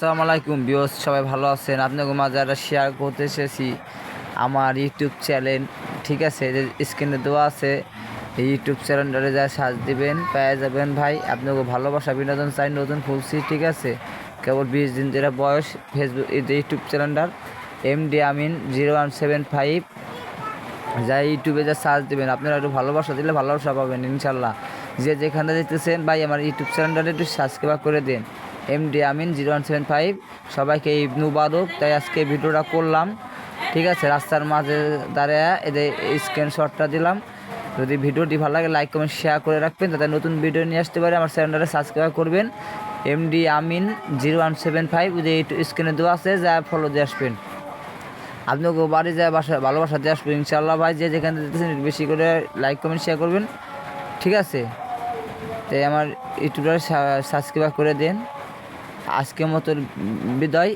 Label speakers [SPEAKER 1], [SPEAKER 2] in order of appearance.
[SPEAKER 1] আসসালামু আলাইকুম বিয়স, সবাই ভালো আছেন? আপনাকে মাঝে একটা শেয়ার করতে এসেছি আমার ইউটিউব চ্যানেল। ঠিক আছে, যে স্ক্রিনে দেওয়া আছে এই ইউটিউব চ্যানেলটারে যা সার্চ দিবেন পেয়ে যাবেন ভাই। আপনাকে ভালোবাসা বিনোদন চাই নতুন খুলছি, ঠিক আছে? কেবল 20 দিন ধরে বয়স। ফেসবুক এই যে ইউটিউব চ্যানেলটার MD আমিন 0175, যা ইউটিউবে যা সার্চ দেবেন আপনারা একটু ভালোবাসা দিলে ভালোবাসা পাবেন ইনশাল্লাহ। যে যেখানে দেখতেছেন ভাই আমার ইউটিউব চ্যানেলটা একটু সাবস্ক্রাইব করে দিন। MD আমিন 0175। সবাইকে ঈদ মুবারক। তাই আজকে ভিডিওটা করলাম, ঠিক আছে? রাস্তার মাঝে দাঁড়িয়ে এদের স্ক্রিনশটটা দিলাম। যদি ভিডিওটি ভালো লাগে লাইক কমেন্ট শেয়ার করে রাখবেন, যাতে নতুন ভিডিও নিয়ে আসতে পারে। আমার চ্যানেলটা সাবস্ক্রাইব করবেন MD আমিন 0175, যে স্ক্রিনে দেওয়া আছে, যা ফলো দিয়ে আসবেন। আপনাকে বাড়ি যায় বাসা ভালোবাসা দিয়ে আসবো ইনশাল্লাহ ভাই। যে যেখানে দিতেছেন বেশি করে লাইক কমেন্ট শেয়ার করবেন, ঠিক আছে? তাই আমার ইউটিউবটা সাবস্ক্রাইব করে দেন। আজকের মতো বিদায়।